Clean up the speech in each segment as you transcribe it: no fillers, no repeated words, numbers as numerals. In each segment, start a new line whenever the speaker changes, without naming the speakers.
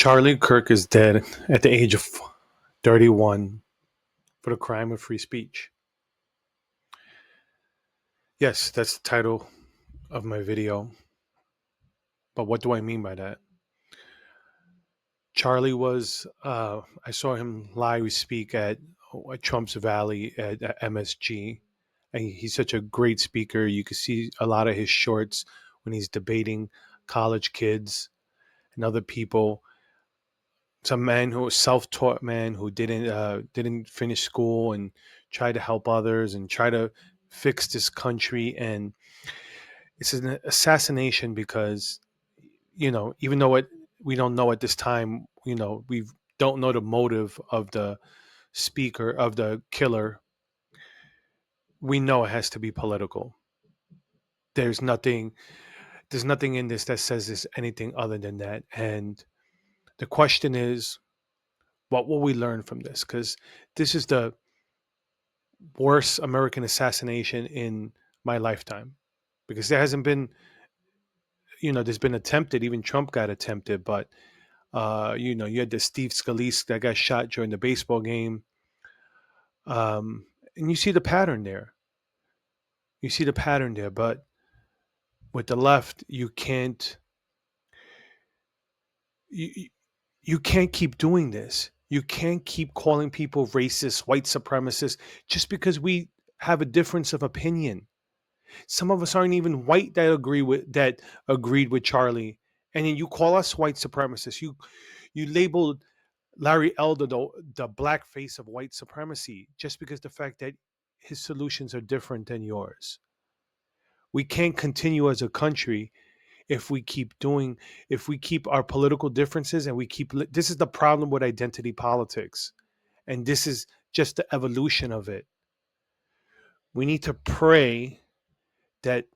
Charlie Kirk is dead at the age of 31 for the crime of free speech. Yes, that's the title of my video. But what do I mean by that? Charlie I saw him live speak at Trump's rally at MSG. And he's such a great speaker. You can see a lot of his shorts when he's debating college kids and other people. Some man who was self-taught man who didn't finish school and try to help others and try to fix this country. And it's an assassination because even though we don't know at this time, we don't know the motive of the speaker, of the killer. We know it has to be political. there's nothing there's nothing in this that says there's anything other than that. And the question is, what will we learn from this? Because this is the worst American assassination in my lifetime. Because there hasn't been, there's been attempted. Even Trump got attempted, but you had the Steve Scalise that got shot during the baseball game, and you see the pattern there. But with the left, you you can't keep doing this. You can't keep calling people racist, white supremacists, just because we have a difference of opinion. Some of us aren't even white that agreed with Charlie, and then you call us white supremacists. You labeled Larry Elder the black face of white supremacy just because the fact that his solutions are different than yours. We can't continue as a country if we keep our political differences, and this is the problem with identity politics, and this is just the evolution of it. We need to pray that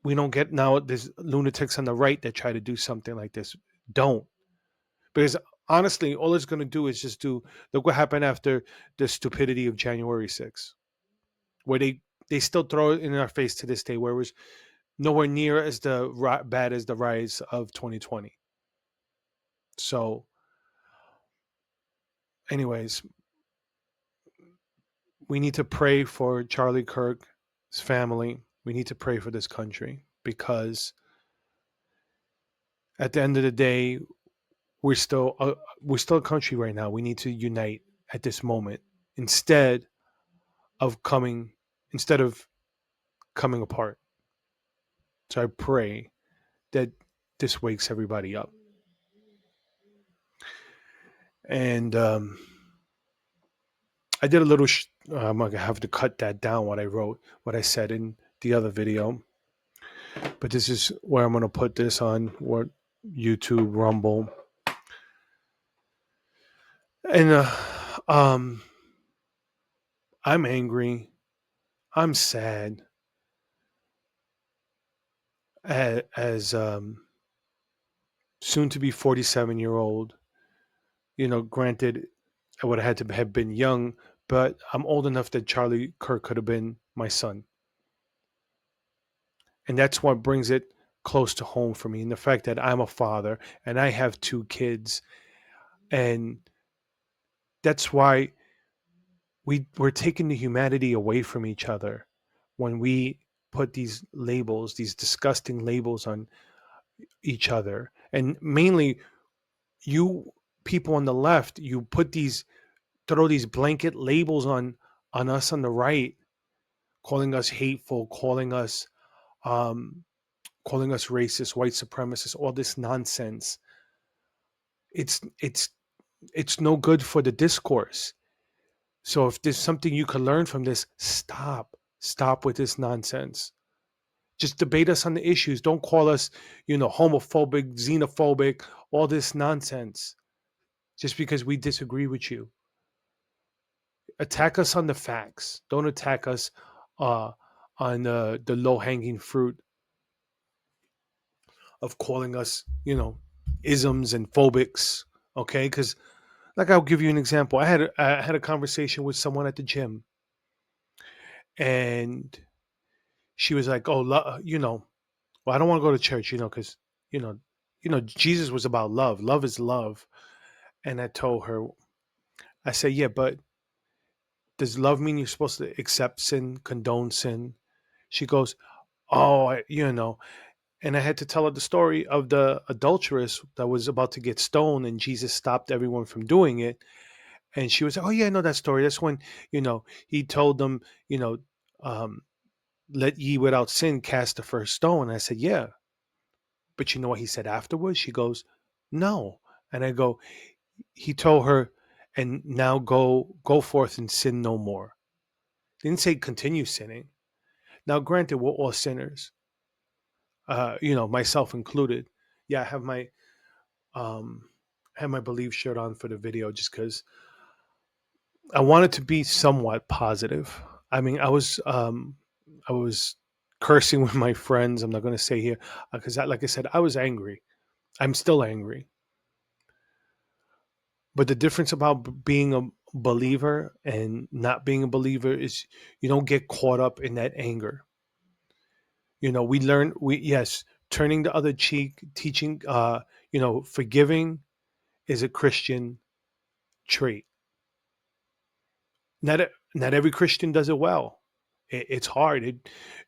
we don't get now there's lunatics on the right that try to do something like this. Don't. Because honestly, all it's going to do is just look what happened after the stupidity of January 6th, where they still throw it in our face to this day, where it was nowhere near as bad as the rise of 2020. So anyways, we need to pray for Charlie Kirk, his family. We need to pray for this country, because at the end of the day, we're still a country right now. We need to unite at this moment instead of coming apart. So I pray that this wakes everybody up. And I did a little. I'm gonna have to cut that down. What I said in the other video. But this is where I'm gonna put this on YouTube, Rumble, and I'm angry. I'm sad. As soon to be 47-year-old, granted, I would have had to have been young, but I'm old enough that Charlie Kirk could have been my son. And that's what brings it close to home for me. And the fact that I'm a father and I have 2 kids. And that's why we're taking the humanity away from each other when we put these labels, these disgusting labels on each other. And mainly, you people on the left, you throw these blanket labels on us on the right, calling us hateful, um, calling us racist, white supremacists, all this nonsense. It's no good for the discourse. So if there's something you can learn from this, stop with this nonsense. Just debate us on the issues. Don't call us, homophobic, xenophobic, all this nonsense just because we disagree with you. Attack us on the facts. Don't attack us on the low-hanging fruit of calling us, isms and phobics. Okay, because I'll give you an example. I had a conversation with someone at the gym, and she was like, "Oh, well, I don't want to go to church, because, Jesus was about love. Love is love. And I told her, I said, yeah, but does love mean you're supposed to accept sin, condone sin? She goes, oh, and I had to tell her the story of the adulteress that was about to get stoned, and Jesus stopped everyone from doing it. And she was like, oh, yeah, I know that story. That's when, he told them, you know, um, let ye without sin cast the first stone. And I said, yeah. But you know what he said afterwards? She goes, no. And I go, he told her, and now go forth and sin no more. Didn't say continue sinning. Now, granted, we're all sinners, myself included. Yeah, um, I have my belief shirt on for the video just because I wanted to be somewhat positive. I mean, I was cursing with my friends. I'm not going to say here because, like I said, I was angry. I'm still angry. But the difference about being a believer and not being a believer is you don't get caught up in that anger. We learn, yes, turning the other cheek, teaching, forgiving is a Christian trait. Not every Christian does it well. It's hard.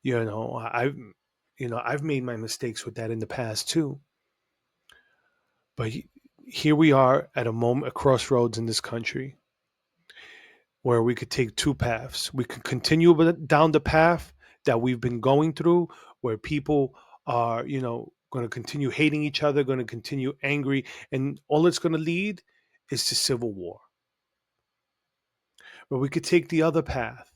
You know, I've, I've made my mistakes with that in the past too. But here we are at a crossroads in this country where we could take two paths. We could continue down the path that we've been going through, where people are, going to continue hating each other, going to continue angry, and all it's going to lead is to civil war. But we could take the other path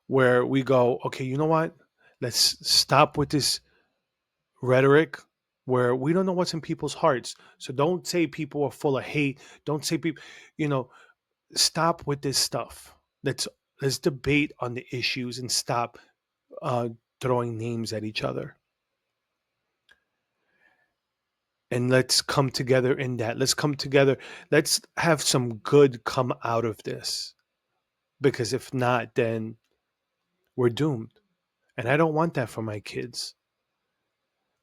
where we go, okay, you know what? Let's stop with this rhetoric where we don't know what's in people's hearts. So don't say people are full of hate. Don't say people, you know, stop with this stuff. Let's debate on the issues and stop uh, throwing names at each other. And let's come together in that. Let's come together. Let's have some good come out of this. Because if not, then we're doomed. And I don't want that for my kids.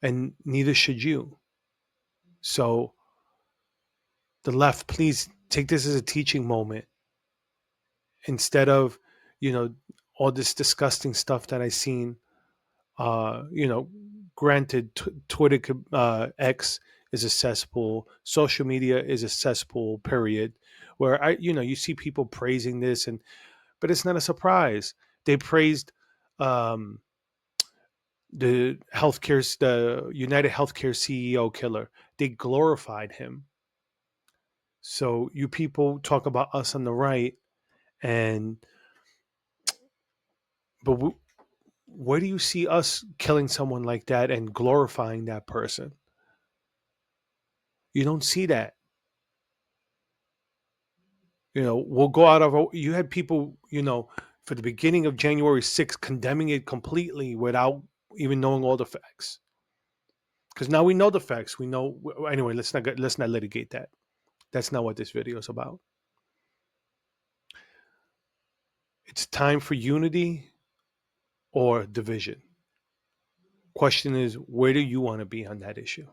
And neither should you. So, the left, please take this as a teaching moment instead of, you know, all this disgusting stuff that I seen. You know, granted, Twitter, X is a cesspool. Social media is a cesspool. Period. Where you see people praising this, but it's not a surprise. They praised um, the United Healthcare CEO killer. They glorified him. So you people talk about us on the right, and but where do you see us killing someone like that and glorifying that person? You don't see that. We'll go out of you had people, for the beginning of January 6th condemning it completely without even knowing all the facts. Because now we know the facts. We know anyway. Let's not litigate that. That's not what this video is about. It's time for unity or division. Question is, where do you want to be on that issue?